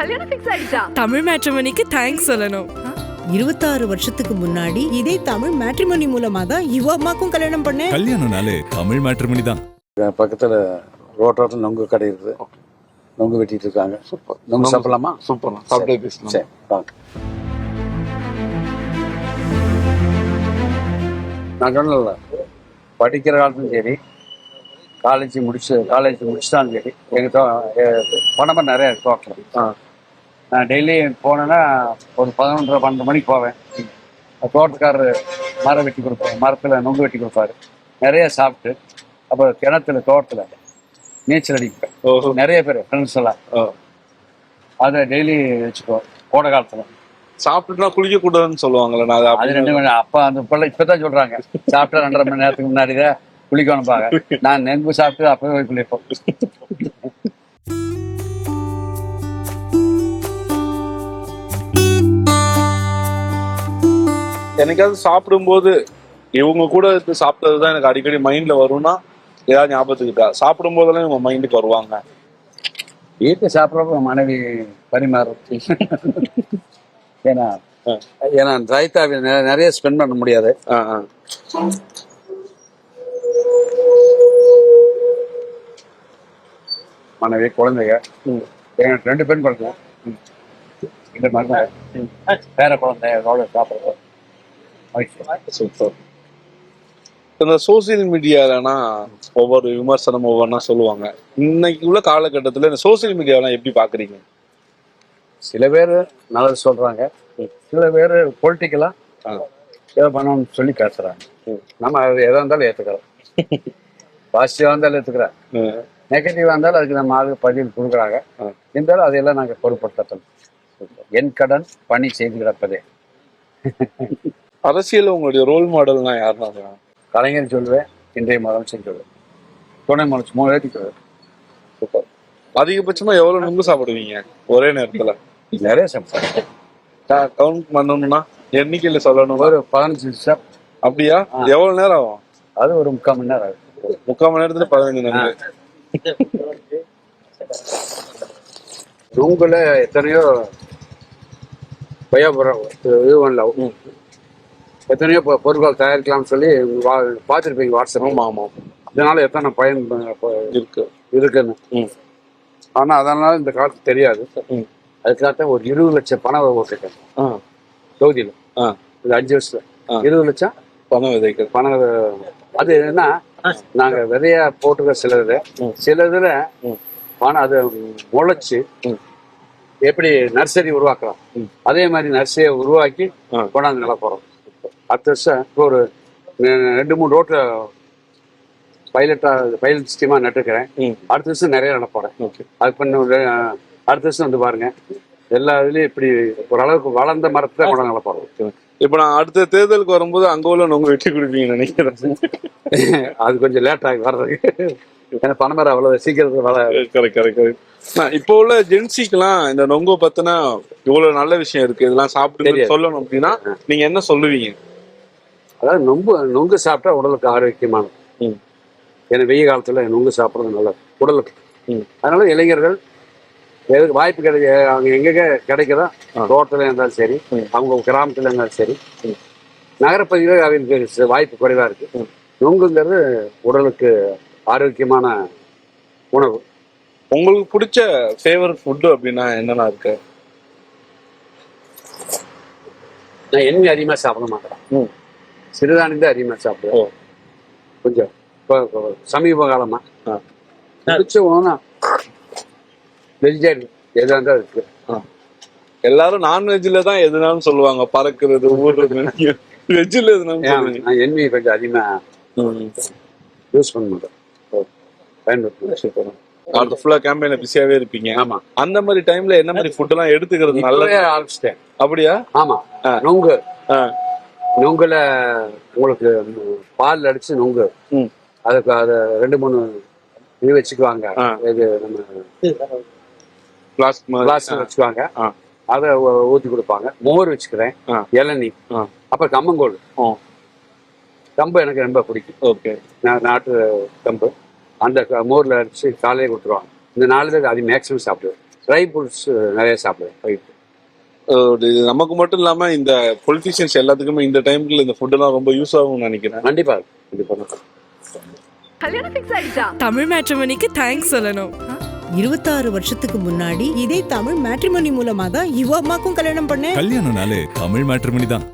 கல்யாணம் ஃபிக்ஸ் ஆயிடுச்சா? தமிழ் மேட்ரிமோனிக்கு தேங்க்ஸ் சொல்லணும். 26 வருஷத்துக்கு முன்னாடி இதே தமிழ் மேட்ரிமோனி மூலமா தான் இவ அம்மாக்கும் கல்யாணம் பண்ணேன். கல்யாணம்னாலே தமிழ் மேட்ரிமோனி தான். பக்கத்துல ரோட்டோரத்தில் நொங்கு கடை இருக்குது, நொங்கு வெட்டிட்டு இருக்காங்க. சூப்பர், நொங்கு சாப்பிடலாமா? சூப்பர், சாப்பிட்டே பேசலாம். சரி வாங்க. நான் சொன்னல, படிக்கிற காலத்தும் சரி, காலேஜ் முடிச்சுட்டாலும் சரி, எங்கள் பணமாக நிறையா தோட்டம். நான் டெய்லி போனேன்னா ஒரு 11:30-12 மணிக்கு போவேன். தோட்டக்காரர் மரம் வெட்டி கொடுப்பாரு, மரத்தில் நொங்கு வெட்டி கொடுப்பாரு. நிறைய சாப்பிட்டு அப்புறம் கிணத்துல தோட்டத்தில் நீச்சல் அடிப்பேன். நிறைய பேர் ஃப்ரெண்ட்ஸ் எல்லாம் அதை டெய்லி வச்சுக்கோ. கோடை காலத்தில் சாப்பிட்டுனா குளிக்க கூடாதுன்னு சொல்லுவாங்கல்ல, நான் அது 2 மணி அப்போ அந்த பிள்ளை இப்பதான் சொல்றாங்க, சாப்பிட்டா 2.5 மணி நேரத்துக்கு முன்னாடிதான் குளிக்கணும் பாங்க. நான் நெங்கு சாப்பிட்டு அப்பவே குளிப்போம். என்னைக்காவது சாப்பிடும்போது இவங்க கூட இருந்து சாப்பிட்டதுதான் எனக்கு அடிக்கடி மைண்ட்ல வரும்னா ஏதாவது ஞாபகத்துக்கு இருக்கா? சாப்பிடும் போதெல்லாம் இவங்க மைண்டுக்கு வருவாங்க. வீட்டை சாப்பிட்றப்ப மனைவி பரிமாறும். ஏன்னா ரைத்தாவை நிறைய ஸ்பெண்ட் பண்ண முடியாது. மனைவி, குழந்தைங்க, எனக்கு 2 பெண் குழந்தை, 2 மருமக, பேர குழந்தை சாப்பிட்றோம். இந்த சோசியல் மீடியாலனா ஒவ்வொரு விமர்சனம் ஒவ்வொன்றா சொல்லுவாங்க. இன்னைக்கு உள்ள காலகட்டத்தில் இந்த சோசியல் மீடியாலாம் எப்படி பாக்குறீங்க? சில பேர் நல்லது சொல்றாங்க, சில பேர் பொலிட்டிக்கலா ஏதோ பண்ணணும்னு சொல்லி பேசுறாங்க. நம்ம எதா இருந்தாலும் ஏத்துக்கிறோம். பாசிட்டிவா இருந்தாலும் ஏத்துக்கிறேன், நெகட்டிவா இருந்தாலும் அதுக்கு நம்ம ஆளு பதில் கொடுக்குறாங்க. இருந்தாலும் அதையெல்லாம் நாங்கள் பொருட்படுத்தணும். என் கடன் பணி செய்து கிடப்பதே. அரசியல் உங்களுடைய ரோல் மாடல்னா யாருன்னா? கலைஞர் சொல்லுவேன், இன்றைய முதலமைச்சர் சொல்லுவேன், துணை முதலமைச்சர் 3 பேருக்கு சொல்லுவேன். சூப்பர். அதிகபட்சமா எவ்வளவு நொங்கு சாப்பிடுவீங்க ஒரே நேரத்துல? நிறைய சாப்பிடுவேன். கவுண்ட் பண்ணணும்னா எண்ணிக்கையில சொல்லணும். ஒரு 15 நிமிஷம். அப்படியா? எவ்வளவு நேரம் ஆகும்? அது ஒரு 3/4 மணி நேரம் ஆகும். 3/4 மணி நேரத்துல 15 நொங்கு. நொங்குல எத்தனையோ பயாபுரம் இது பண்ணல, எத்தனையோ பொருட்கள் தயாரிக்கலாம்னு சொல்லி பார்த்துருப்பீங்க வாட்ஸ்அப். ஆமாம், இதனால எத்தனை பயன் இருக்குன்னு. ஆனா அதனால இந்த காலத்துக்கு தெரியாது. அதுக்காக ஒரு 20 லட்சம் பணம் போட்டிருக்கேன் தொகுதியில். இது 5 வருஷத்துல 20 லட்சம் பணம் விதைக்க பணம். அது என்னன்னா, நாங்க விதையா போட்டுக்க சிலதுல பணம் அதை முளைச்சு எப்படி நர்சரி உருவாக்கலாம், அதே மாதிரி நர்சரியை உருவாக்கி கொண்டாந்து நில போறோம். அடுத்த வருஷம் ஒரு 2-3 ரோட்ல பைலட் ஸ்கீமா நட்டுக்கிறேன். அடுத்த வருஷம் நிறைய நட போறேன். அது பண்ண அடுத்த வருஷம் வந்து பாருங்க, எல்லா இதுலயும் இப்படி ஓரளவுக்கு வளர்ந்த மரத்தை தான் கொண்டாந்து நில போறோம். இப்ப நான் அடுத்த தேர்தலுக்கு வரும்போது அங்க உள்ள நொங்கு வெட்டி கொடுப்பீங்கன்னு நினைக்கிறேன். அது கொஞ்சம் லேட் ஆகி வர்றதுக்கு, ஏன்னா பணமரம் அவ்வளவு சீக்கிரத்துல இப்போ உள்ள ஜென்சிக்கெல்லாம் இந்த நொங்கு பத்தினா இவ்வளவு நல்ல விஷயம் இருக்கு, இதெல்லாம் சாப்பிட்டு சொல்லணும் அப்படின்னா நீங்க என்ன சொல்லுவீங்க? அதாவது நொங்கு சாப்பிட்டா உடலுக்கு ஆரோக்கியமானது. ஏன்னா வெயில் காலத்துல நொங்கு சாப்பிட்றது நல்லது உடலுக்கு. அதனால இளைஞர்கள் வாய்ப்பு அவங்க எங்க கிடைக்குதோ, தோட்டத்துல இருந்தாலும் சரி, அவங்க கிராமத்துல இருந்தாலும் சரி, நகரப்பகுதியில் அவங்களுக்கு வாய்ப்பு குறைவா இருக்கு. நொங்குங்கிறது உடலுக்கு ஆரோக்கியமான உணவு. உங்களுக்கு பிடிச்ச ஃபேவரட் ஃபுட்டு அப்படின்னா என்னென்ன இருக்கு? நான் எண்ணெய் அதிகமாக சாப்பிட மாட்டேன், சிறுதானியம் தான் அதிகமாக சாப்பிடுவேன். கொஞ்சம் இப்போ சமீப காலமா பிடிச்ச உணவுனா வெஜிடேரியன் எதா இருந்தாலும் இருக்கு. எல்லாரும் நான்வெஜ்ல தான் எதுனாலும் சொல்லுவாங்க, பறக்குறது, ஊடுறது. வெஜ்ல எதுனாலும் நான் எண்ணெய் கொஞ்சம் அதிகமாக யூஸ் பண்ண மாட்டேன், பயன்படுத்துவேன். அடுத்த ஃபுல்லா கேம்பெயின்ல பிஸியாவே இருப்பீங்க. ஆமா, அந்த மாதிரி டைம்ல என்ன மாதிரி ஃபுட் எல்லாம் எடுத்துக்கிறது நல்லதே ஆரம்பிச்சிட்டேன். அப்படியா? ஆமா, நொங்குல உங்களுக்கு பால் அடிச்சு நொங்கு, அதுக்கு அதை 2-3 இது வச்சுக்குவாங்க. இது நம்ம கிளாஸ் வச்சுக்குவாங்க, அதை ஊத்தி கொடுப்பாங்க. மோர் வச்சுக்கிறேன், இளநீ, அப்புறம் கம்மங்கோல். கம்பு எனக்கு ரொம்ப பிடிக்கும். ஓகே, நாட்டு கம்பு அந்த மோர்ல அடிச்சு காலையே கொடுத்துருவாங்க. இந்த 4 பேருக்கு அது மேக்ஸிமம் சாப்பிடுவேன். ட்ரை ஃப்ரூட்ஸ் நிறைய சாப்பிடுவேன். ரைட். இது நமக்கு மட்டும் இல்லாம இந்த பொலிட்டிஷியன்ஸ் எல்லாத்துக்குமே இந்த டைம்ல இந்த ஃபுட் எல்லாம் ரொம்ப யூஸ் ஆகும்னு நினைக்கிறேன். கண்டிப்பா கண்டிப்பா. தமிழ் மேட்ரிமோனிக்கு தேங்க்ஸ் சொல்லணும். 26 வருஷத்துக்கு முன்னாடி இதே தமிழ் மேட்ரிமோனி மூலமா தான் இவ அம்மாக்கும் கல்யாணம் பண்ணேன். கல்யாணம்னாலே தமிழ் மேட்ரிமோனி தான்.